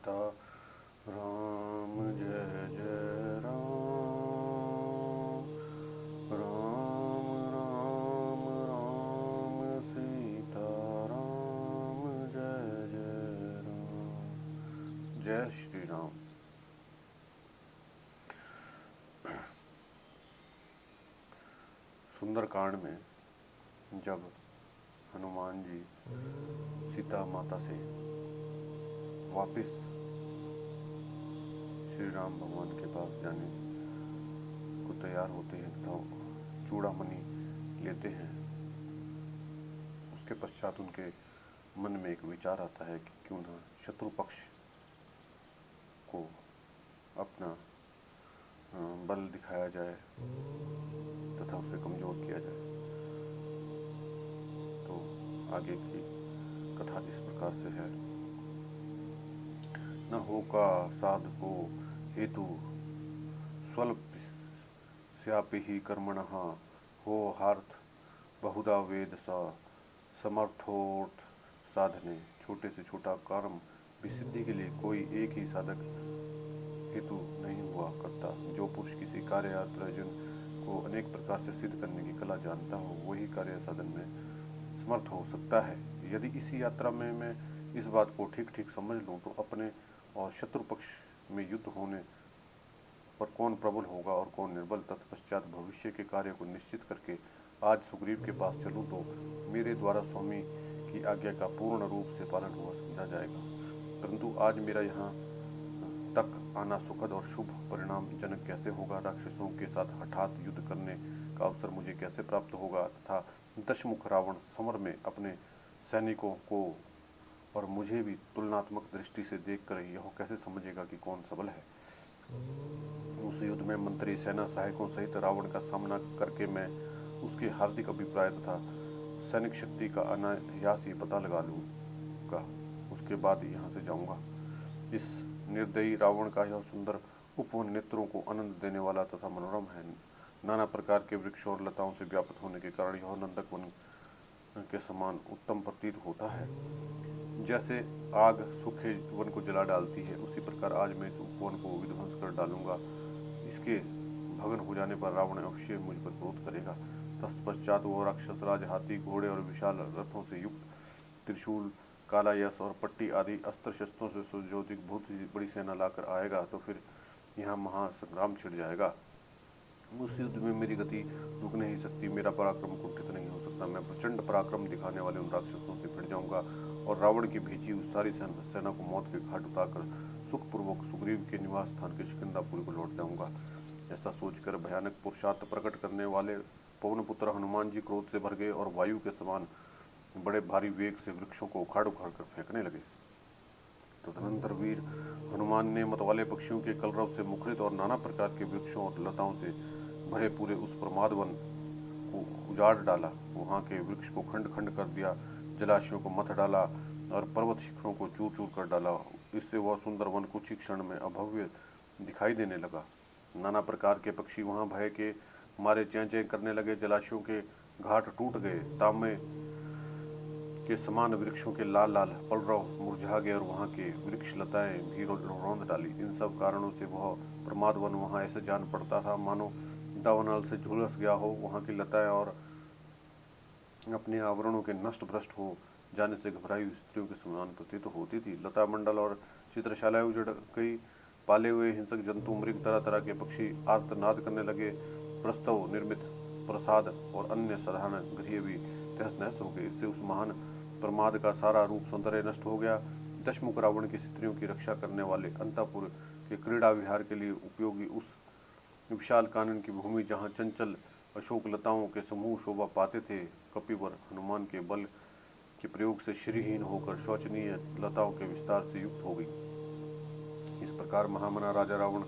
सीता राम जय जय राम राम राम राम सीता राम जय जय राम। जय श्री राम। सुंदरकांड में जब हनुमान जी सीता माता से वापस श्री राम भगवान के पास जाने को तैयार होते हैं तो चूड़ामणि लेते हैं। उसके पश्चात उनके मन में एक विचार आता है कि क्यों ना शत्रु पक्ष को अपना बल दिखाया जाए तथा उसे कमजोर किया जाए। तो आगे की कथा इस प्रकार से है। न होका साधको हेतु स्वल्प स्यापि ही कर्मणः हो हार्थ बहुधा वेद सा समर्थोर्थ साधने। छोटे से छोटा कर्म भी सिद्धि के लिए कोई एक ही साधक हेतु नहीं हुआ करता। जो पुरुष किसी कार्य या प्रयोजन को अनेक प्रकार से सिद्ध करने की कला जानता हो वही कार्य साधन में समर्थ हो सकता है। यदि इसी यात्रा में मैं इस बात को ठीक ठीक समझ लूँ तो अपने और शत्रु पक्ष में युद्ध होने पर कौन प्रबल होगा और कौन निर्बल, तत्पश्चात भविष्य के कार्य को निश्चित करके आज सुग्रीव के पास चलूँ तो मेरे द्वारा स्वामी की आज्ञा का पूर्ण रूप से पालन हुआ समझा जाएगा। परंतु आज मेरा यहाँ तक आना सुखद और शुभ परिणाम जनक कैसे होगा? राक्षसों के साथ हठात युद्ध करने का अवसर मुझे कैसे प्राप्त होगा तथा दशमुख रावण समर में अपने सैनिकों को और मुझे भी तुलनात्मक दृष्टि से देखकर यह कैसे समझेगा कि कौन सबल है? उस युद्ध में मंत्री सेना सहायकों सहित रावण का सामना करके मैं उसके हार्दिक अभिप्राय तथा सैनिक शक्ति का अनायास ही पता लगा लूँगा। उसके बाद यहाँ से जाऊँगा। इस निर्दयी रावण का यह सुंदर उपवन नेत्रों को आनंद देने वाला तथा मनोरम है। नाना प्रकार के वृक्षों और लताओं से व्याप्त होने के कारण यह नंदक वन के समान उत्तम प्रतीत होता है। जैसे आग सूखे वन को जला डालती है उसी प्रकार आज मैं इस उपवन को विध्वंस कर डालूंगा। इसके भग्न हो जाने पर रावण अवश्य मुझ पर क्रोध करेगा। तत्पश्चात वो राक्षस राज हाथी घोड़े और विशाल रथों से युक्त त्रिशूल काला यश और पट्टी आदि अस्त्र शस्त्रों से सुयोजित बहुत बड़ी सेना लाकर आएगा तो फिर यहाँ महासंग्राम छिड़ जाएगा। उस युद्ध में मेरी गति रुक नहीं सकती, मेरा पराक्रम कुंठित नहीं हो सकता। मैं प्रचंड पराक्रम दिखाने वाले उन राक्षसों से भिड़ जाऊंगा और रावण की भेजी उस सारी सेना को मौत के घाट उतारकर सुखपूर्वक सुग्रीव के निवास स्थान के शिकंदापुरी को लौट जाऊंगा। ऐसा सोचकर भयानक पुरुषार्थ प्रकट करने वाले पवनपुत्र हनुमान जी क्रोध से भर गए और वायु के समान बड़े भारी वेग से वृक्षों को उखाड़ उखाड़ कर फेंकने लगे। तदनंतर वीर हनुमान ने मतवाले पक्षियों के कलरव से मुखरित और नाना प्रकार के वृक्षों और लताओं से भरे पूरे उस प्रमाद वन को उजाड़ डाला। वहाँ के वृक्ष को खंड खंड कर दिया, जलाशयों को मथ डाला और पर्वत शिखरों को चूर चूर कर डाला। इससे वह सुंदर वन कुछ ही क्षण में अभव्य दिखाई देने लगा। नाना प्रकार के पक्षी वहाँ भय के मारे चें चें करने लगे। जलाशयों के घाट टूट गए, तांबे के समान वृक्षों के लाल लाल पलरव मुरझा गए और वहाँ के वृक्ष लताएं भी रौंद डाली। इन सब कारणों से वह प्रमाद वन वहाँ ऐसे जान पड़ता था मानो दावानल से झुलस गया हो। वहाँ की लताएं और अपने आवरणों के नष्ट भ्रष्ट हो जाने से घबराई हुई स्त्रियों के समान प्रतीत होती थी। लता मंडल और चित्रशालाएं उजड़ गई। पाले हुए हिंसक जंतु मृग तरह तरह के पक्षी आर्तनाद करने लगे। प्रस्तव निर्मित प्रसाद और अन्य साधारण गृह भी तहस नहस हो गए। इससे उस महान प्रमाद का सारा रूप सौंदर्य नष्ट हो गया। दशमुख रावण की स्त्रियों की रक्षा करने वाले अंतःपुर के क्रीड़ा विहार के लिए उपयोगी उस विशाल कानन की भूमि जहाँ चंचल अशोक लताओं के समूह शोभा पाते थे, कपिवर हनुमान के बल के प्रयोग से श्रीहीन होकर शोचनीय लताओं के विस्तार से युक्त हो गई। इस प्रकार महामना राजा रावण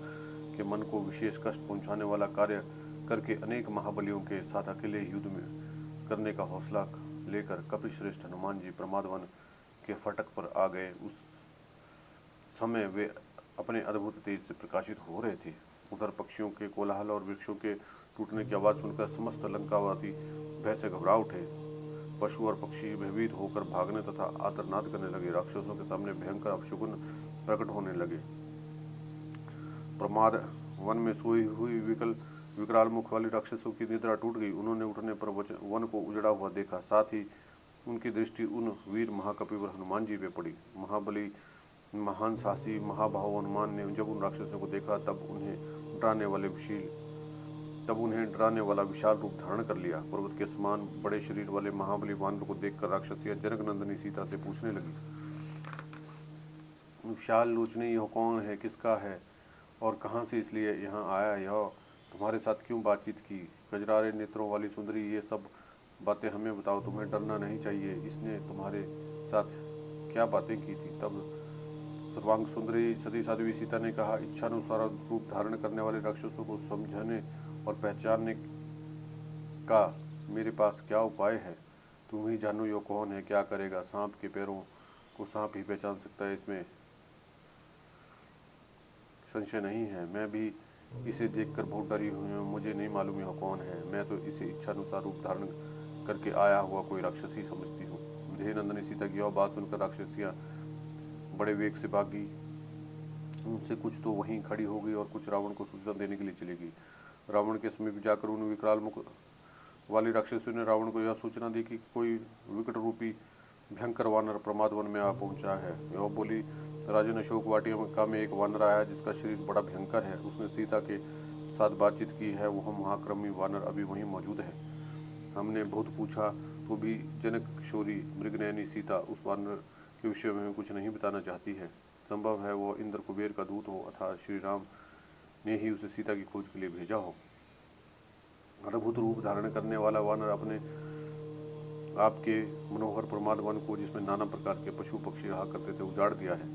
के मन को विशेष कष्ट पहुंचाने वाला कार्य करके अनेक महाबलियों के साथ अकेले युद्ध में करने का हौसला लेकर कपिश्रेष्ठ हनुमान जी प्रमादवन के फटक पर आ गए। उस समय वे अपने अद्भुत तेज से प्रकाशित हो रहे थे। उधर पक्षियों के कोलाहल और वृक्षों के टूटने की आवाज़ सुनकर समस्त लंकावासी भय से घबरा उठे। पशु और पक्षी भयभीत होकर भागने तथा आर्तनाद करने लगे। राक्षसों के सामने भयंकर अपशकुन प्रकट होने लगे। प्रमाद वन में सोई हुई विकराल मुख वाली राक्षसों की निद्रा टूट गई। उन्होंने उठने पर वन को उजड़ा हुआ देखा। साथ ही उनकी दृष्टि उन वीर महाकपिवर हनुमान जी पे पड़ी। महाबली महान साहसी महाभाव हनुमान ने जब उन राक्षसों को देखा तब उन्हें डराने वाला विशाल रूप धारण कर लिया। पर्वत के समान बड़े शरीर वाले महाबली वानर को देखकर राक्षसियां जनक नंदिनी सीता से पूछने लगी, विशाल लोचने यह कौन है, किसका है और कहाँ से इसलिए यहाँ आया? यह तुम्हारे साथ क्यों बातचीत की? गजरारे नेत्रों वाली सुंदरी, ये सब बातें हमें बताओ। तुम्हें डरना नहीं चाहिए। इसने तुम्हारे साथ क्या बातें की थी? तब सर्वांग सुंदरी सती साध्वी सीता ने कहा, इच्छानुसार रूप धारण करने वाले राक्षसों को समझने और पहचानने का मेरे पास क्या उपाय है? तुम ही जानो यो कौन है, क्या करेगा। सांप के पैरों को सांप ही पहचान सकता है, इसमें संशय नहीं है। मैं भी इसे देखकर बहुत डरी हुई हूँ। मुझे नहीं मालूम यह कौन है। मैं तो इसे इच्छानुसार रूप धारण करके आया हुआ कोई राक्षस ही समझती हूँ। विदेह नंदिनी सीता की यह बात सुनकर राक्षसियाँ बड़े वेग से भागी। उनसे कुछ तो वहीं खड़ी हो गई और कुछ रावण को सूचना देने के लिए चली गई। रावण के समीप जाकर उन विकराल मुख वाली राक्षसियों ने रावण को यह सूचना दी कि कोई विकट रूपी भयंकर वानर प्रमाद वन में आ पहुंचा है। यह बोली, राजन अशोक वाटिका में एक वानर आया जिसका शरीर बड़ा भयंकर है। उसने सीता के साथ बातचीत की है। वह महाक्रमी वानर अभी वहीं मौजूद है। हमने बहुत पूछा तो भी जनक किशोरी मृगनयनी सीता उस वानर के विषय में कुछ नहीं बताना चाहती है। संभव है वह इंद्र कुबेर का दूत हो अथवा श्री राम ने ही उसे सीता की खोज के लिए भेजा हो। अद्भुत रूप धारण करने वाला वानर अपने आपके मनोहर प्रमाद वन को, जिसमें नाना प्रकार के पशु पक्षी रहा करते थे, उजाड़ दिया है।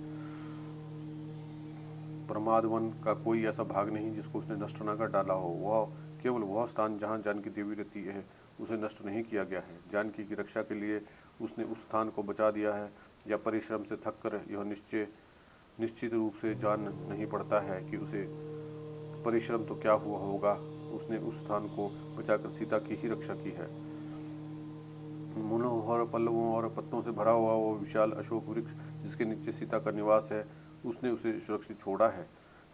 प्रमाद वन का कोई ऐसा भाग नहीं जिसको उसने नष्ट न कर डाला हो। वह केवल वह स्थान जहाँ जानकी देवी रहती है उसे नष्ट नहीं किया गया है। जानकी की रक्षा के लिए उसने उस स्थान को बचा दिया है। या परिश्रम से थक कर यह निश्चित रूप से जान नहीं पड़ता है कि उसे परिश्रम तो क्या हुआ होगा। उसने उस स्थान को बचाकर सीता की ही रक्षा की है। मनोहर पल्लवों और पत्तों से भरा हुआ वो विशाल अशोक वृक्ष जिसके नीचे सीता का निवास है, उसने उसे सुरक्षित छोड़ा है।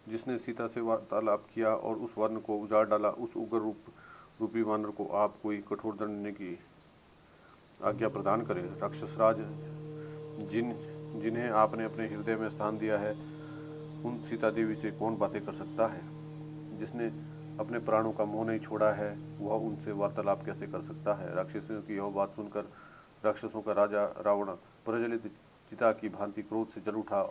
जिसने सीता से वार्तालाप किया और उस वर्ण को उजाड़ डाला, उस उग्र रूपी वानर को आप कोई कठोर दंड देने की आज्ञा प्रदान करें। राक्षसराज जिन्हें आपने अपने हृदय में स्थान दिया है, उन सीता देवी से कौन बातें कर सकता है? जिसने अपने प्राणों का मोह नहीं छोड़ा है, वह उनसे वार्तालाप कैसे कर सकता है? राक्षसों की यह बात सुनकर राक्षसों का राजा रावण प्रज्वलित चिता की भांति क्रोध से जल उठा।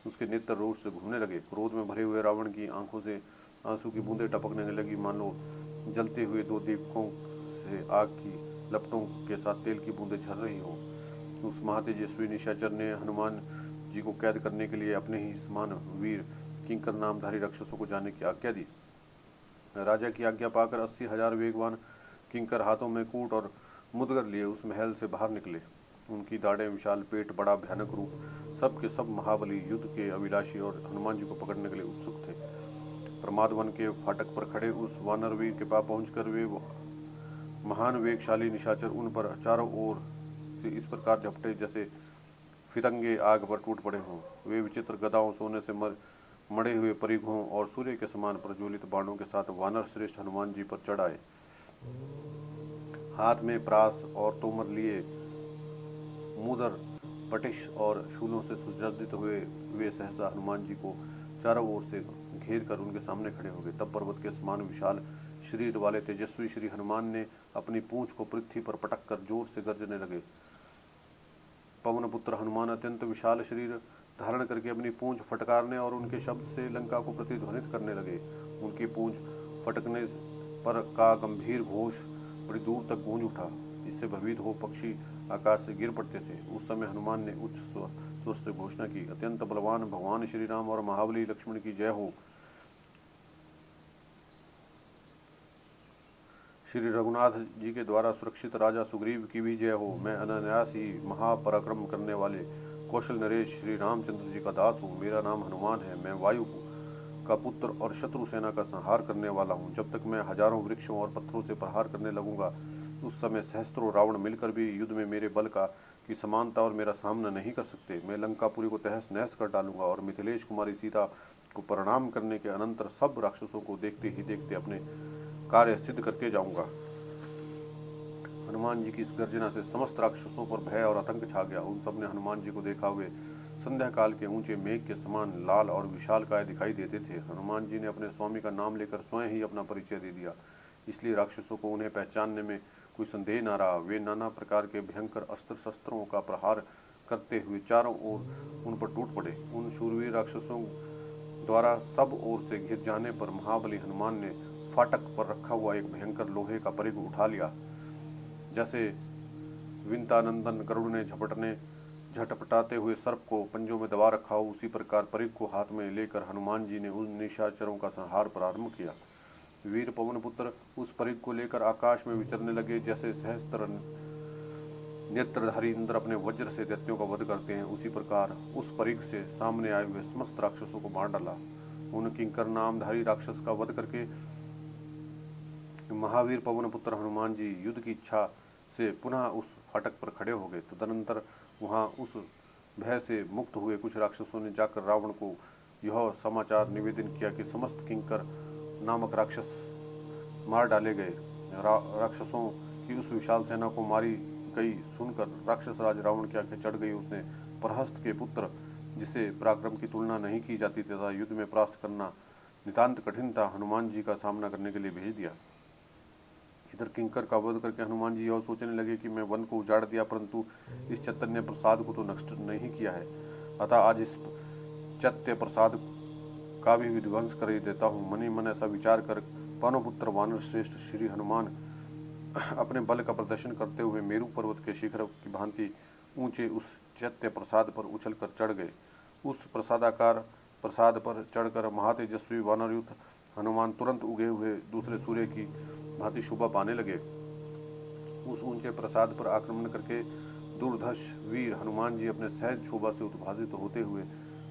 उसके नेत्र रोष से घूमने लगे। क्रोध में भरे हुए रावण की आंखों से आंसू की बूंदें टपकने लगी, मानो जलते हुए दो दीपकों से आग की लपटों के साथ तेल की बूंदें झर रही हो। उस महातेजस्वी निशाचर ने हनुमान जी को कैद करने के लिए अपने ही समान वीर किंकर नामधारी राक्षसों को जाने की आज्ञा दी। राजा की आज्ञा पाकर 80,000 वेगवान किंकर हाथों में कूट और मुदगर लिए उस महल से बाहर निकले। उनकी दाढ़ें, विशाल पेट, बड़ा भयानक रूप, सब के सब महाबली, युद्ध के अभिलाषी और हनुमान जी को पकड़ने के लिए उत्सुक थे। प्रमाद वन के फाटक पर खड़े उस वानर वीर के पास पहुंचकर वे महान वेगशाली निशाचर उन पर चारों ओर से इस प्रकार झपटे जैसे फिरंगे आग पर टूट पड़े हों। वे विचित्र गदाओं, सोने से मड़े हुए परिघों और सूर्य के समान प्रज्वलित बाणों के साथ वानर श्रेष्ठ हनुमान जी पर चढ़ आए। हाथ में प्रास और तोमर लिए, मुदर, पटिश और शूलों से सुसज्जित हुए वे सहसा हनुमान जी को चारों ओर से घेर कर उनके सामने खड़े हो गए। तब पर्वत के समान विशाल शरीर वाले तेजस्वी श्री हनुमान ने अपनी पूंछ को पृथ्वी पर पटक कर जोर से गर्जने लगे। पवन पुत्र हनुमान अत्यंत विशाल शरीर धारण करके अपनी पूंछ फटकारने और उनके शब्द से लंका को प्रतिध्वनित करने लगे। उनकी पूंछ फटकने पर का गंभीर घोष बड़ी दूर तक गूंज उठा। इससे भयभीत हो पक्षी आकाश से गिर पड़ते थे। उस समय हनुमान ने उच्च स्वर से घोषणा की, अत्यंत बलवान भगवान श्री राम और महाबली लक्ष्मण की जय हो। श्री रघुनाथ जी के द्वारा सुरक्षित राजा सुग्रीव की भी जय हो। मैं अनायास ही महापराक्रम करने वाले कौशल नरेश श्री रामचंद्र जी का दास हूँ। मेरा नाम हनुमान है। मैं वायु का पुत्र और शत्रु सेना का संहार करने वाला हूँ। जब तक मैं हजारों वृक्षों और पत्थरों से प्रहार करने लगूंगा, उस समय सहस्त्रों रावण मिलकर भी युद्ध में मेरे बल का की समानता और मेरा सामना नहीं कर सकते। मैं लंकापुरी को तहस नहस कर डालूंगा और मिथिलेश कुमारी सीता को प्रणाम करने के अनंतर सब राक्षसों को देखते ही देखते अपने कार्य सिद्ध करके जाऊंगा। हनुमान जी की इस गर्जना से समस्त राक्षसों पर भय और आतंक छा गया। उन सब ने हनुमान जी को देखा हुए संध्या काल के ऊंचे मेघ के समान लाल और विशालकाय दिखाई देते थे। हनुमान जी ने अपने स्वामी का नाम लेकर स्वयं ही अपना परिचय दे दिया, इसलिए राक्षसों को उन्हें पहचानने में कोई संदेह न रहा। वे नाना प्रकार के भयंकर अस्त्र शस्त्रों का प्रहार करते हुए चारों ओर उन पर टूट पड़े। उन शूरवीर राक्षसों द्वारा सब ओर से घिर जाने पर महाबली हनुमान ने फाटक पर रखा हुआ एक भयंकर लोहे का परिघ उठा लिया। जैसे विंतानंदन गरुड़ ने झटपटाते हुए सर्प को पंजों में दबा रखा हो, उसी प्रकार परिघ को हाथ में लेकर हनुमान जी ने उन निशाचरों का संहार प्रारंभ किया। वीर पवन पुत्र उस परिघ को लेकर आकाश में विचरने लगे। जैसे सहस्त्र नेत्रधारी इंद्र अपने वज्र से दैत्यों का वध करते हैं, उसी प्रकार उस परिघ से सामने आए हुए समस्त राक्षसों को मार डाला। उन किंकर नामधारी राक्षस का वध करके महावीर पवन पुत्र हनुमान जी युद्ध की इच्छा से पुनः उस फाटक पर खड़े हो गए। तदनंतर वहां उस भय से मुक्त हुए कुछ राक्षसों ने जाकर रावण को यह समाचार निवेदन किया कि समस्त किंकर नामक राक्षस मार डाले गए। राक्षसों की उस विशाल सेना को मारी गई सुनकर राक्षस राज रावण की आंखें चढ़ गई। उसने प्रहस्त के पुत्र, जिसे पराक्रम की तुलना नहीं की जाती तथा युद्ध में परास्त करना नितांत कठिन था, हनुमान जी का सामना करने के लिए भेज दिया। इधर किंकर का वध करके हनुमान जी यह सोचने लगे कि मैं वन को उजाड़ दिया, परंतु इस चैतन्य प्रसाद को तो नष्ट नहीं किया है, अतः आज इस चैत्य प्रसाद का भी विध्वंस कर ही देता हूँ। मनी मन ऐसा विचार कर पवनपुत्र वानर श्रेष्ठ श्री हनुमान अपने बल का प्रदर्शन करते हुए मेरू पर्वत के शिखर की भांति ऊंचे उस चैत्य प्रसाद पर उछलकर चढ़ गए। उस प्रसादाकार प्रसाद पर चढ़कर महातेजस्वी वानरयुक्त हनुमान तुरंत उगे हुए दूसरे सूर्य की भांति शोभा पाने लगे। उस ऊंचे प्रसाद पर आक्रमण करके दुर्धर्ष वीर हनुमान जी अपने सहज शोभा से उत्भासित होते हुए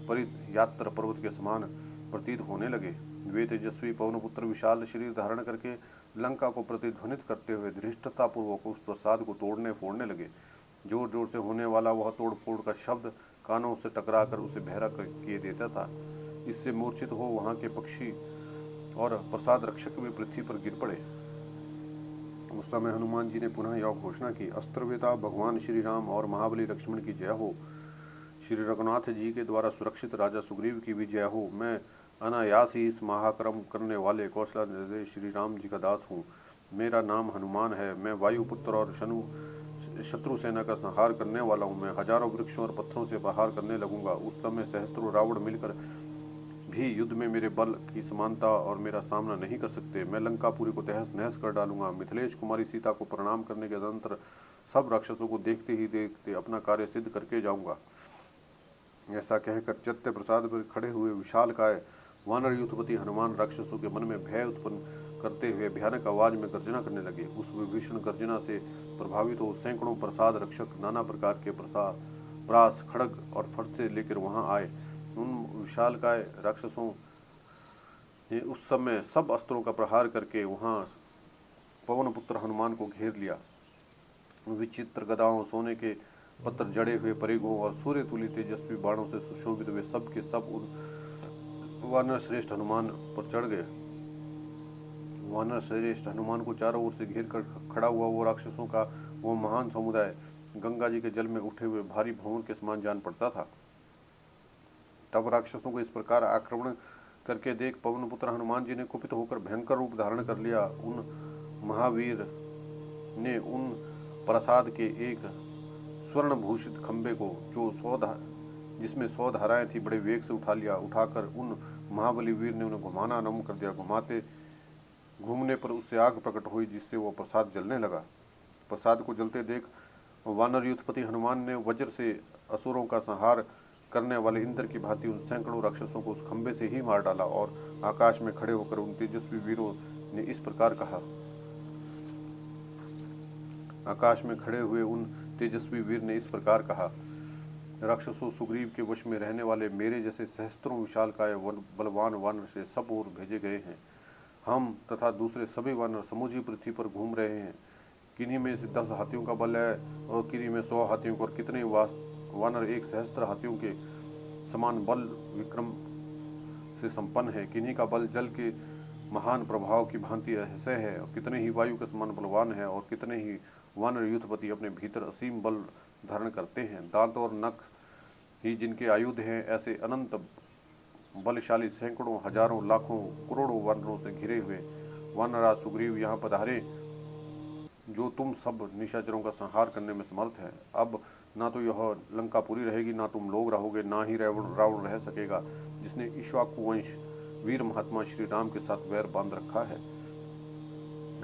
परियात्र पर्वत के समान प्रतीत होने लगे। वे तेजस्वी पवनपुत्र विशाल शरीर धारण करके लंका को प्रतिध्वनित करते हुए धृष्टतापूर्वक उस प्रसाद को तोड़ने फोड़ने लगे। जोर जोर से होने वाला वह तोड़ फोड़ का शब्द कानों से टकराकर उसे बहरा किए देता था। इससे मूर्छित हो वहां के पक्षी और प्रसाद रक्षक भी पृथ्वी पर गिर पड़े। उस समय हनुमान जी ने पुनः यह घोषणा की, अस्त्रवेता भगवान श्री राम और महाबली लक्ष्मण की जय हो। श्री रघुनाथ जी के द्वारा सुरक्षित राजा सुग्रीव की भी जय हो। मैं अनायास ही इस महाक्रम करने वाले कौशला श्री राम जी का दास हूँ। मेरा नाम हनुमान है। मैं वायुपुत्र और शत्रु सेना का संहार करने वाला हूँ। मैं हजारों वृक्षों और पत्थरों से प्रहार करने लगूंगा। उस समय सहस्त्रों रावण मिलकर भी युद्ध में मेरे बल की समानता और मेरा सामना नहीं कर सकते। मैं लंकापुरी को तहस नहस कर डालूंगा। मिथिलेश कुमारी सीता को प्रणाम करने के अनंतर सब राक्षसों को देखते ही देखते अपना कार्य सिद्ध करके जाऊंगा। ऐसा कहकर चैत्य प्रसाद पर खड़े हुए विशालकाय वानर युद्धपति हनुमान राक्षसों के मन में भय उत्पन्न करते हुए भयानक आवाज में गर्जना करने लगे। उस विभीषण गर्जना से प्रभावित हो सैकड़ों प्रसाद रक्षक नाना प्रकार के प्रास खड़ग और फरसे लेकर वहां आए। उन विशालकाय राक्षसों ने उस समय सब अस्त्रों का प्रहार करके वहां पवन पुत्र हनुमान को घेर लिया। विचित्र गदाओं, सोने के पत्थर जड़े हुए परिघों और सूर्य तुल्य तेजस्वी बाणों से सुशोभित वे सब के सब उन वानर श्रेष्ठ हनुमान पर चढ़ गए। वानर श्रेष्ठ हनुमान को चारों ओर से घेर कर खड़ा हुआ वो राक्षसों का वो महान समुदाय गंगा जी के जल में उठे हुए भारी भंवर के समान जान पड़ता था। तब राक्षसों को इस प्रकार आक्रमण करके देख पवनपुत्र हनुमान जी ने कुपित होकर भयंकर रूप धारण कर लिया। उन महावीर ने उन प्रसाद के एक स्वर्ण भूषित खंबे को जिसमें 100 धाराएं थी बड़े वेग से उठा लिया। उठाकर उन महाबली वीर ने उन्हें घुमाना आरंभ कर दिया। घूमने पर उससे आग प्रकट हुई, जिससे वह प्रसाद जलने लगा। प्रसाद को जलते देख वानर युद्धपति हनुमान ने वज्र से असुरों का संहार करने वाले इंद्र की भांति उन सैकड़ों राक्षसों को उस खंबे से ही मार डाला और आकाश में खड़े होकर उन तेजस्वी वीरों ने इस प्रकार कहा। आकाश में खड़े हुए उन तेजस्वी वीर ने इस प्रकार कहा, राक्षसों, सुग्रीव के वश में रहने वाले मेरे जैसे सहस्त्रों विशालकाय बलवान वानर से सब ओर भेजे गए हैं। हम तथा दूसरे सभी वानर समूची पृथ्वी पर घूम रहे हैं। किन्हीं में से 10 हाथियों का बल है और किन्हीं में 100 हाथियों का, और कितने वानर 1 सहस्त्र हाथियों के समान बल विक्रम से संपन्न है। किन्हीं का बल जल के महान प्रभाव की भांति ऐसे है, और कितने ही वायु के समान बलवान है, और कितने ही वानर युद्धपति अपने भीतर असीम बल धारण करते हैं। दांत और नख ही जिनके आयुध हैं, ऐसे अनंत बलशाली सैकड़ों हजारों लाखों करोड़ों वानरों से घिरे हुए वानरराज सुग्रीव यहाँ पधारे, जो तुम सब निशाचरों का संहार करने में समर्थ है। अब ना तो यह लंका पूरी रहेगी, ना तुम लोग रहोगे, ना ही रावण रह सकेगा, जिसने इक्ष्वाकु वंश वीर महात्मा श्री राम के साथ वैर बांध रखा है।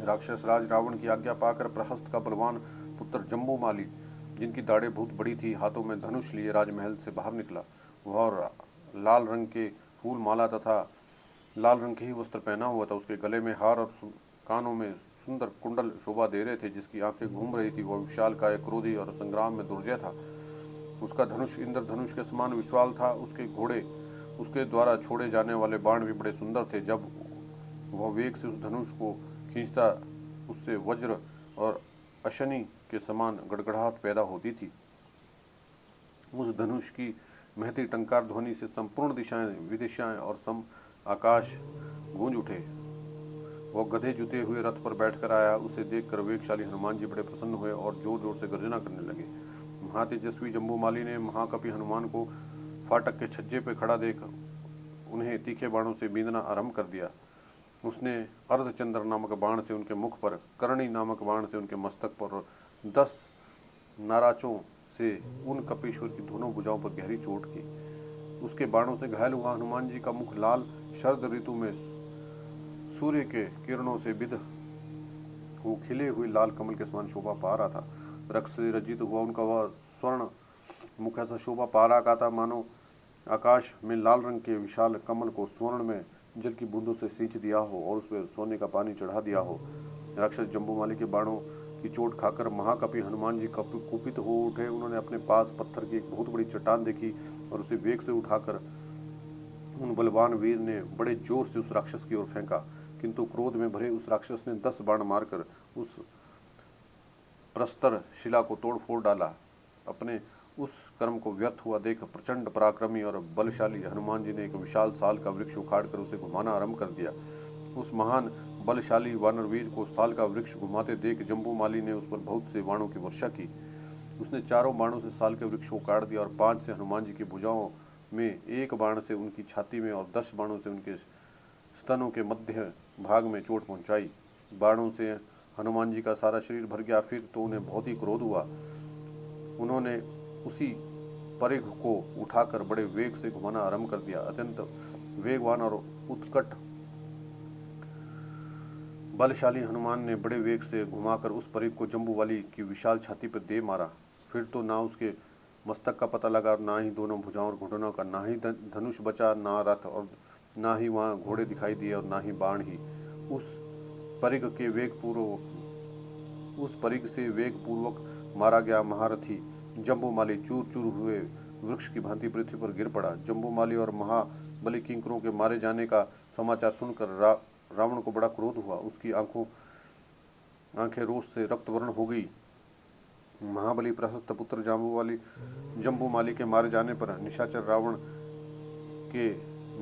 राक्षस राज रावण की आज्ञा पाकर प्रहस्त का बलवान पुत्र जम्बूमाली, जिनकी दाढ़ें बहुत बड़ी थी, हाथों में धनुष लिए राजमहल से बाहर निकला। वह लाल रंग के फूल माला तथा लाल रंग के ही वस्त्र पहना हुआ था। उसके गले में हार और कानों में सुंदर कुंडल शोभा दे रहे थे। जिसकी आंखें घूम रही थी, वह विशाल काय, क्रोधी और संग्राम में दुर्जय था। उसका धनुष इंद्रधनुष के समान विशाल था। उसके घोड़े, उसके द्वारा छोड़े जाने वाले बाण भी बड़े सुंदर थे। जब वह वेग से उस धनुष को खींचता, उससे वज्र और अशनि के समान गड़गड़ाहट पैदा होती थी। उस धनुष की महती टंकार ध्वनि से संपूर्ण दिशाएं, विदिशाएं और सम आकाश गूंज उठे। वह गधे जुते हुए रथ पर बैठकर आया। उसे देखकर वेगशाली हनुमान जी बड़े प्रसन्न हुए और जोर जोर से गर्जना करने लगे। महातेजस्वी जम्बूमाली ने महाकपि हनुमान को फाटक के छज्जे पर खड़ा देख उन्हें तीखे बाणों से बींधना आरंभ कर दिया। उसने अर्धचंद्र नामक बाण से उनके मुख पर, करणी नामक बाण से उनके मस्तक पर और 10 नाराचों से उन कपीश्वर की दोनों भुजाओं पर गहरी चोट की। उसके बाणों से घायल हुआ हनुमान जी का मुख लाल शरद ऋतु में सूर्य के किरणों से विध वो खिले हुए लाल कमल के समान शोभा पा रहा था। रक्त से रजित हुआ उनका वह स्वर्ण मुख ऐसा शोभा पा रहा था मानो आकाश में लाल रंग के विशाल कमल को स्वर्ण में जल की बूंदों से सींच दिया हो और उस पर सोने का पानी चढ़ा दिया हो। राक्षस जम्बूमाली के बाणों की चोट खाकर महाकपि हनुमान जी कुपित हो उठे। उन्होंने अपने पास पत्थर की एक बहुत बड़ी चट्टान देखी और उसे वेग से उठाकर उन बलवान वीर ने बड़े जोर से उस राक्षस की ओर फेंका, किंतु क्रोध में भरे उस राक्षस ने 10 बाण मारकर उस प्रस्तर शिला को तोड़ फोड़ डाला। अपने उस कर्म को व्यर्थ हुआ देख प्रचंड पराक्रमी और बलशाली हनुमान जी ने एक विशाल साल का वृक्ष उखाड़कर उसे घुमाना आरंभ कर दिया। उस महान बलशाली वानरवीर को साल का वृक्ष घुमाते देख जम्बूमाली ने उस पर बहुत से बाणों की वर्षा की। उसने 4 बाणों से साल के वृक्ष को काट दिया और 5 से हनुमान जी की भुजाओं में, 1 बाण से उनकी छाती में और 10 बाणों से उनके स्तनों के मध्य भाग में चोट पहुंचाई। बाणों से हनुमान जी का सारा शरीर भर गया। फिर तो उन्हें बहुत ही क्रोध हुआ। उन्होंने उसी परिघ को उठाकर बड़े वेग से घुमाना आरंभ कर दिया। अत्यंत वेगवान और उत्कट बलशाली हनुमान ने बड़े वेग से घुमाकर उस परिघ को जम्बूवाली की विशाल छाती पर दे मारा। फिर तो ना उसके मस्तक का पता लगा, ना ही दोनों भुजाओं और घुटनों का, ना ही धनुष बचा, ना रथ, और ना ही वहाँ घोड़े दिखाई दिए और ना ही बाण ही। उस परिघ से वेग पूर्वक मारा गया महारथी जम्बूमाली चूर चूर हुए वृक्ष की भांति पृथ्वी पर गिर पड़ा। जम्बूमाली और महाबली किंकरों के मारे जाने का समाचार सुनकर रावण को बड़ा क्रोध हुआ। उसकी आंखें रोष से रक्तवर्ण हो गई। महाबली प्रहस्त पुत्र जम्बूमाली के मारे जाने पर निशाचर रावण के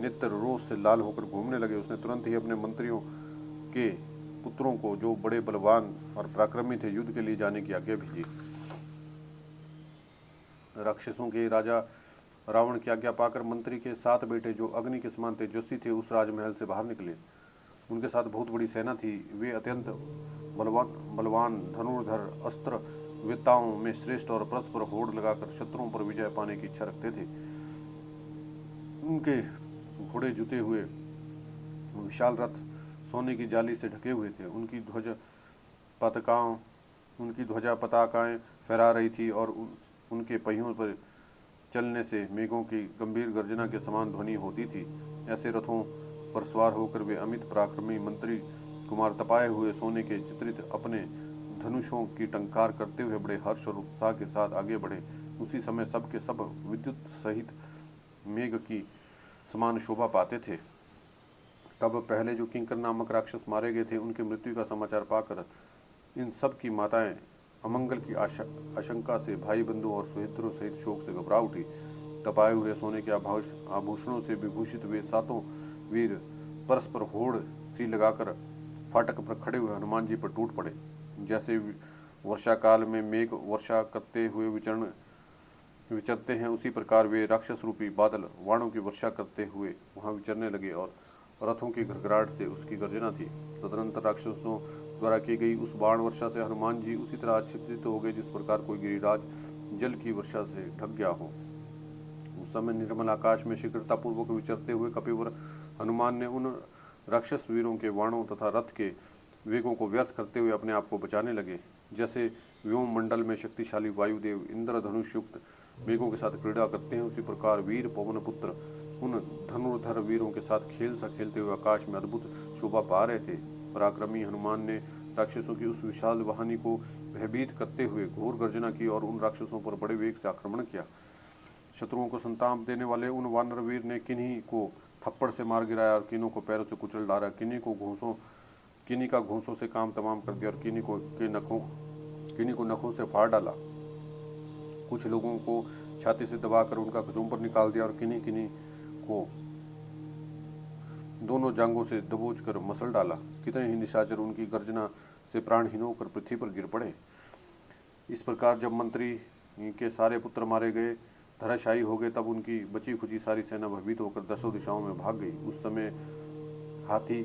नेत्र रोष से लाल होकर घूमने लगे। उसने तुरंत ही अपने मंत्रियों के पुत्रों को, जो बड़े बलवान और पराक्रमी थे, युद्ध के लिए जाने की आज्ञा भेजी। राक्षसों के राजा रावण की आज्ञा पाकर मंत्री के 7 बेटे, जो अग्नि के समान तेजस्वी थे, उस राजमहल से बाहर निकले। उनके साथ बहुत बड़ी सेना थी। वे अत्यंत बलवान धनुर्धर, अस्त्र वेताओं में श्रेष्ठ और परस्पर होड़ लगाकर शत्रुओं पर विजय पाने की इच्छा रखते थे। उनके घोड़े जुते हुए विशाल रथ सोने की जाली से ढके हुए थे। उनकी ध्वजा पताकाएं फहरा रही थी और उनके पहियों पर चलने से मेघों की गंभीर गर्जना के समान ध्वनि होती थी। ऐसे रथों पर सवार होकर वे अमित पराक्रमी मंत्री कुमार तपाए हुए सोने के चित्रित अपने धनुषों की टंकार करते हुए बड़े हर्ष और उत्साह के साथ आगे बढ़े। उसी समय सब के सब विद्युत सहित मेघ की समान शोभा पाते थे। तब पहले जो किंकर नामक राक्षस मारे गए थे, उनके मृत्यु का समाचार पाकर इन सब की माताएं अमंगल की आशंका से भाई बंधु और सुहृदों सहित शोक से घबरा उठी। तपाए हुए सोने के आभूषणों से विभूषित हुए सातों वीर परस्पर होड़ सी लगाकर फाटक पर खड़े हुए हनुमान जी पर टूट पड़े। जैसे वर्षा काल में मेघ वर्षा करते हुए विचरते हैं, उसी प्रकार वे राक्षस रूपी बादल वाणों की वर्षा करते हुए वहां विचरने लगे और रथों की घड़घड़ाहट से उसकी गर्जना थी। तदनंतर राक्षसों द्वारा की गई उस बाण वर्षा से हनुमान जी उसी तरह आच्छादित हो गए जिस प्रकार कोई गिरिराज जल की वर्षा से ढक गया हो। उस समय निर्मल आकाश में शीघ्रतापूर्वक विचरते हुए कपिवर हनुमान ने उन राक्षस वीरों के बाणों तथा रथ के वेगों को व्यर्थ करते हुए अपने आप को बचाने लगे। जैसे व्योम मंडल में शक्तिशाली वायुदेव इंद्रधनुष युक्त मेघों के साथ क्रीड़ा करते हैं, उसी प्रकार वीर पवन पुत्र उन धनुर्धर वीरों के साथ खेल सा खेलते हुए आकाश में अद्भुत शोभा पा रहे थे। पराक्रमी हनुमान ने राक्षसों की उस विशाल वाहिनी को भयभीत करते हुए घोर गर्जना की और उन राक्षसों पर बड़े वेग से आक्रमण किया। शत्रुओं को संताप देने वाले उन वानर वीर ने किन्हीं को थप्पड़ से मार गिराया और किन्हीं को पैरों से कुचल डाला, किन्हीं का घूंसों से काम तमाम कर दिया और किन्हीं को नखों से फाड़ डाला। कुछ लोगों को छाती से दबाकर उनका खजूम निकाल दिया और किन्हीं किन्हीं को दोनों जांघों से दबोच कर मसल डाला। कितने ही निशाचर उनकी गर्जना से प्राणहीन होकर पृथ्वी पर गिर पड़े। इस प्रकार जब मंत्री के सारे पुत्र मारे गए, धराशायी हो गए, तब उनकी बची खुची सारी सेना भयभीत होकर दसों दिशाओं में भाग गई। उस समय हाथी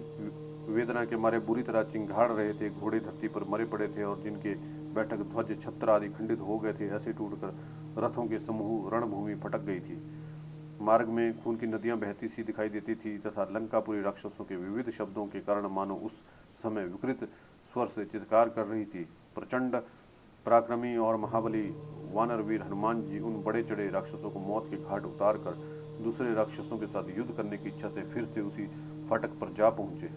वेदना के मारे बुरी तरह चिंगाड़ रहे थे, घोड़े धरती पर मरे पड़े थे और जिनके बैठक ध्वज छत्र आदि खंडित हो गए थे, ऐसे टूटकर रथों के समूह रणभूमि फटक गई थी। मार्ग में खून की नदियां बहती सी दिखाई देती थी तथा लंकापुरी राक्षसों के विविध शब्दों के कारण मानो उस समय विकृत स्वर से चित्कार कर रही थी। प्रचंड पराक्रमी और महाबली वानर वीर हनुमान जी उन बड़े चढ़े राक्षसों को मौत के घाट उतार कर दूसरे राक्षसों के साथ युद्ध करने की इच्छा से फिर से उसी फाटक पर जा पहुंचे।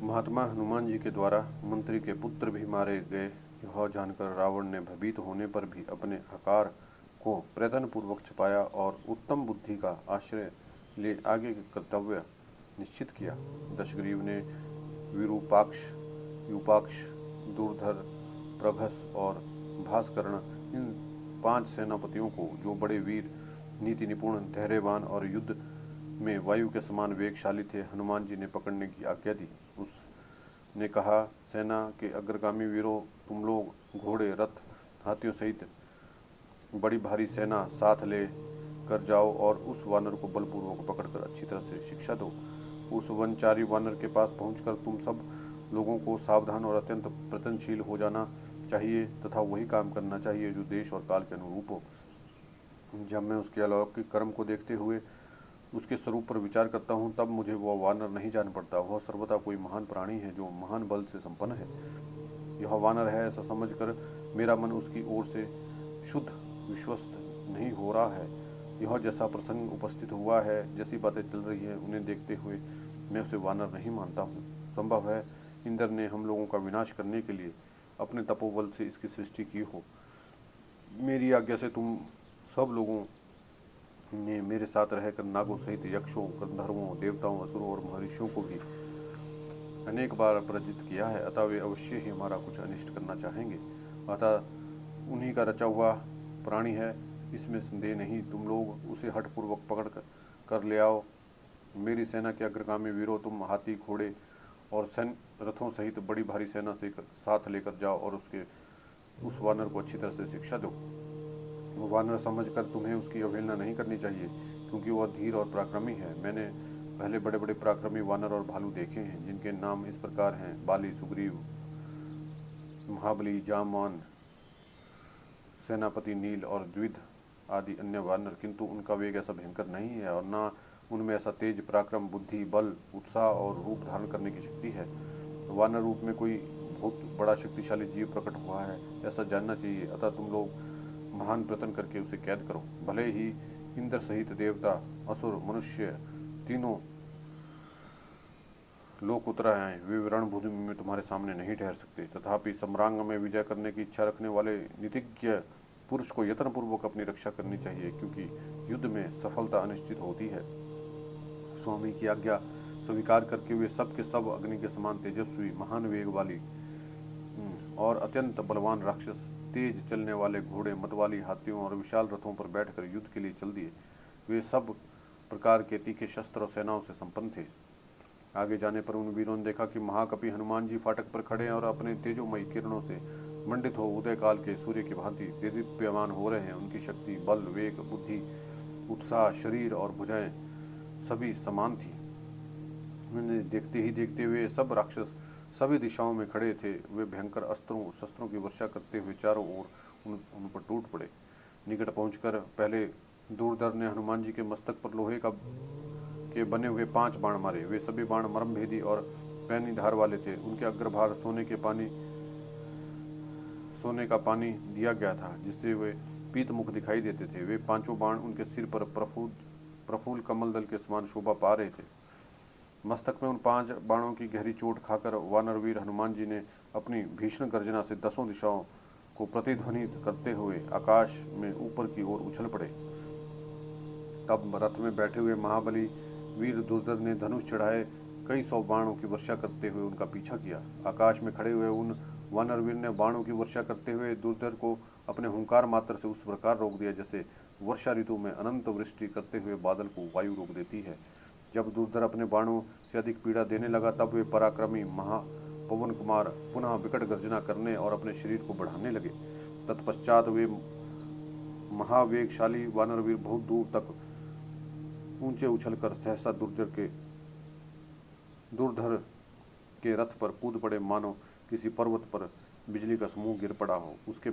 महात्मा हनुमान जी के द्वारा मंत्री के पुत्र भी मारे गए, यह जानकर रावण ने भयभीत होने पर भी अपने हकार को प्रयत्न पूर्वक छुपाया और उत्तम बुद्धि का आश्रय ले आगे के कर्तव्य निश्चित किया। दशग्रीव ने विरूपाक्ष, यूपाक्ष, दूरधर, प्रभस और भास्करण इन 5 सेनापतियों को, जो बड़े वीर, नीति निपुण, धैर्यवान और युद्ध में वायु के समान वेगशाली थे, हनुमान जी ने पकड़ने की आज्ञा दी। उसने कहा, सेना के अग्रगामी वीरों, तुम लोग घोड़े, रथ, हाथियों सहित बड़ी भारी सेना साथ ले कर जाओ और उस वानर को बलपूर्वक पकड़कर अच्छी तरह से शिक्षा दो। उस वनचारी वानर के पास पहुंचकर तुम सब लोगों को सावधान और अत्यंत प्रयत्नशील हो जाना चाहिए तथा वही काम करना चाहिए जो देश और काल के अनुरूप हो। जब मैं उसके अलौकिक कर्म को देखते हुए उसके स्वरूप पर विचार करता हूँ, तब मुझे वह वानर नहीं जान पड़ता। वह सर्वथा कोई महान प्राणी है जो महान बल से संपन्न है। यह वानर है ऐसा समझकर मेरा मन उसकी ओर से शुद्ध विश्वस्त नहीं हो रहा है। यह जैसा प्रसंग उपस्थित हुआ है, जैसी बातें चल रही है, उन्हें देखते हुए मैं उसे वानर नहीं मानता हूँ। संभव है इंद्र ने हम लोगों का विनाश करने के लिए अपने तपोबल से इसकी सृष्टि की हो। मेरी आज्ञा से तुम सब लोगों ने मेरे साथ रहकर नागों सहित यक्षों, गंधर्वों, देवताओं, असुरों और महर्षियों को भी अनेक बार पराजित किया है, अतः वे अवश्य ही हमारा कुछ अनिष्ट करना चाहेंगे। अतः उन्हीं का रचा हुआ प्राणी है, इसमें संदेह नहीं। तुम लोग उसे हठपूर्वक पकड़ कर ले आओ। मेरी सेना के अग्रगामी वीरों, तुम हाथी, घोड़े और सैन्य रथों सहित बड़ी भारी सेना से साथ लेकर जाओ और उस वानर को अच्छी तरह से शिक्षा दो। वो वानर समझकर तुम्हें उसकी अवहेलना नहीं करनी चाहिए, क्योंकि वह धीर और पराक्रमी है। मैंने पहले बड़े बड़े पराक्रमी वानर और भालू देखे हैं, जिनके नाम इस प्रकार हैं: बाली, सुग्रीव, महाबली, जामवान, सेनापति नील और द्विध आदि अन्य वानर, किंतु उनका वेग ऐसा भयंकर नहीं है और न उनमें ऐसा तेज पराक्रम, बुद्धि, बल, उत्साह और रूप धारण करने की शक्ति है। वानर रूप में कोई बहुत बड़ा शक्तिशाली जीव प्रकट हुआ है, ऐसा जानना चाहिए। अतः तुम लोग महान प्रयत्न करके उसे कैद करो। भले ही इंद्र सहित देवता, असुर, मनुष्य तीनों लोक उतर आए, वे रणभूमि में तुम्हारे सामने नहीं ठहर सकते। तथापि सम्रांग में विजय करने की इच्छा रखने वाले नीतिज्ञ पुरुष को यत्नपूर्वक अपनी रक्षा करनी चाहिए, क्योंकि युद्ध में सफलता अनिश्चित होती है। स्वामी की आज्ञा स्वीकार करके वे सब के सब अग्नि के समान तेजस्वी, महान वेग वाली और अत्यंत बलवान राक्षस तेज चलने वाले घोड़े, मतवाली हाथियों और विशाल रथों पर बैठकर युद्ध के लिए चल दिए। वे सब प्रकार के तीखे शस्त्र और सेनाओं से संपन्न थे। आगे जाने पर उन वीरों ने देखा कि महाकपि हनुमान जी फाटक पर खड़े और अपने तेजोमयी किरणों से मंडित हो उदय काल के सूर्य की भांति देदीप्यमान हो रहे हैं। उनकी शक्ति, बल, वेग, बुद्धि, उत्साह, शरीर और भुजाएं सभी समान थी। उन्हें देखते ही देखते हुए सब राक्षस सभी दिशाओं में खड़े थे। वे भयंकर अस्त्रों शस्त्रों की वर्षा करते हुए चारों ओर उन पर टूट पड़े। निकट पहुंचकर पहले दूरधर ने हनुमान जी के मस्तक पर लोहे के बने हुए 5 बाण मारे। वे सभी बाण मर्मभेदी और पैनी धार वाले थे। उनके अग्रभाग सोने का पानी दिया गया था, जिससे वे पीत मुख दिखाई देते थे। वे 5 बाण उनके सिर पर प्रफुल्ल कमल दल के समान शोभा पा रहे थे। मस्तक में उन 5 बाणों की गहरी चोट खाकर वानरवीर हनुमान जी ने अपनी भीषण गर्जना से 10 दिशाओं को प्रतिध्वनित करते हुए आकाश में ऊपर की ओर उछल पड़े। तब रथ में बैठे हुए महाबली वीर दुर्धर ने धनुष चढ़ाए कई 100 बाणों की वर्षा करते हुए उनका पीछा किया। आकाश में खड़े हुए उन वानरवीर ने बाणों की वर्षा करते हुए दुर्धर को अपने हुंकार मात्र से उस प्रकार रोक दिया जैसे वर्षा ऋतु में अनंत वृष्टि करते हुए बादल को वायु रोक देती है। जब दुर्धर अपने बाणों से अधिक पीड़ा देने लगा, तब वे पराक्रमी महापवन कुमार पुनः विकट गर्जना करने और अपने शरीर को बढ़ाने लगे। तत्पश्चात वे महावेगशाली वानरवीर बहुत दूर तक ऊंचे उछलकर सहसा दुर्धर के रथ पर कूद पड़े, मानो किसी पर्वत पर बिजली का समूह गिर पड़ा हो। उनके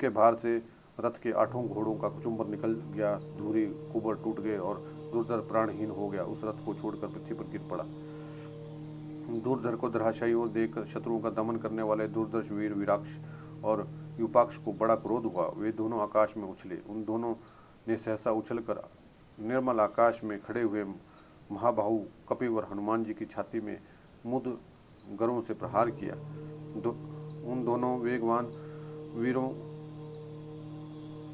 भार से रथ के 8 घोड़ों का कुचुम्बर निकल गया, धूरी कुबर टूट गए और दुर्धर प्राणहीन हो गया। उस रथ को छोड़कर पृथ्वी पर गिर पड़ा। दुर्धर को धराशायी और देखकर शत्रुओं का दमन करने वाले दुर्धर्ष वीर विराक्ष और युपाक्ष को बड़ा क्रोध हुआ। वे दोनों आकाश में उछले। उन दोनों ने सहसा उछलकर निर्मल आकाश में खड़े हुए महाबाहु कपिवर हनुमान जी की छाती में मुद गरों से प्रहार किया। उन दोनों वेगवान वीरों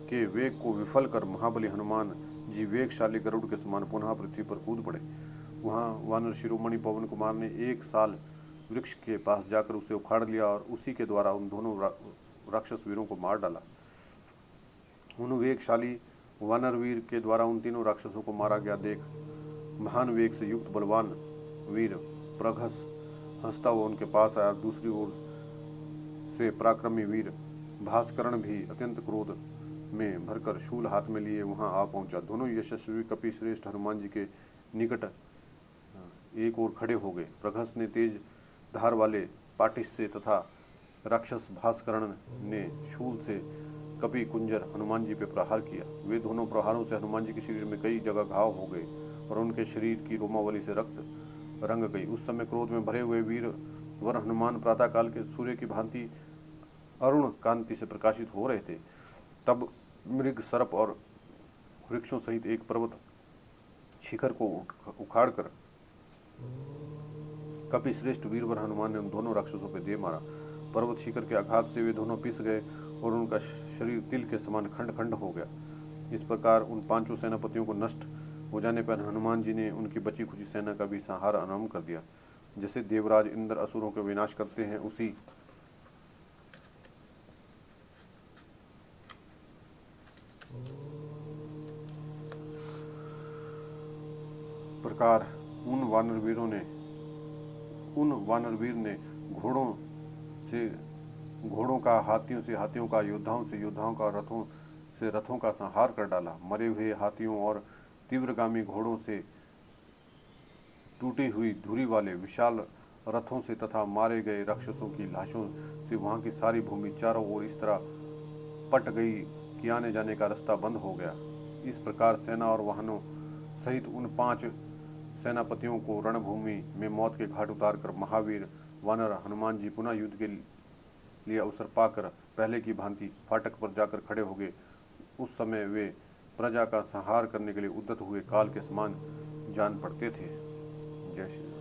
के वेग को विफल कर महाबली हनुमान जी वेगशाली गरुड़ के समान पुनः पृथ्वी पर कूद पड़े। वहां वानर शिरोमणि पवन कुमार ने 1 साल वृक्ष के पास जाकर उसे उखाड़ लिया और उसी के द्वारा उन दोनों राक्षस वीरों को मार डाला। उन वेगशाली वानरवीर के द्वारा उन तीनों राक्षसों को मारा गया देख महान वेग से युक्त बलवान वीर प्रघस हंसता हुआ उनके पास आया। दूसरी ओर से पराक्रमी वीर भास्करण भी अत्यंत क्रोध में भरकर शूल हाथ में लिए वहां आ पहुंचा। दोनों यशस्वी कपि श्रेष्ठ हनुमान जी के निकट एक ओर खड़े हो गए। प्रघस ने तेज धार वाले पाटिश से तथा राक्षस भास्करण ने शूल से कपि कुंजर हनुमान जी पे प्रहार किया। वे दोनों प्रहारों से हनुमान जी के शरीर में कई जगह घाव हो गए और उनके शरीर की रोमावली से रक्त रंग गई। उस समय क्रोध में भरे हुए वीर वर हनुमान प्रातःकाल के सूर्य की भांति अरुण कांति से प्रकाशित हो रहे थे। तब मृग, सर्प और वृक्षों सहित एक पर्वत शिखर को उखाड़कर कपि श्रेष्ठ वीरवर हनुमान ने उन दोनों राक्षसों पर दे मारा। पर्वत शिखर के आघात से वे दोनों पिस गए और उनका शरीर तिल के समान खंड खंड हो गया। इस प्रकार उन 5 सेनापतियों को नष्ट हो जाने पर हनुमान जी ने उनकी बची खुची सेना का भी संहार आरंभ कर दिया। जैसे देवराज इंद्र असुरों का विनाश करते हैं, उसी प्रकार उन वानरवीर ने घोड़ों का, हाथियों से हाथियों का, योद्धाओं से योद्धाओं का, रथों से रथों का संहार कर डाला। मरे हुए हाथियों और तीव्रगामी घोड़ों से, टूटी हुई धुरी वाले विशाल रथों से तथा मारे गए राक्षसों की लाशों से वहां की सारी भूमि चारों ओर इस तरह पट गई कि आने जाने का रास्ता बंद हो गया। इस प्रकार सेना और वाहनों सहित उन 5 सेनापतियों को रणभूमि में मौत के घाट उतार कर महावीर वानर हनुमान जी पुनः युद्ध के लिए अवसर पाकर पहले की भांति फाटक पर जाकर खड़े हो गए। उस समय वे प्रजा का संहार करने के लिए उद्यत हुए काल के समान जान पड़ते थे। जय श्री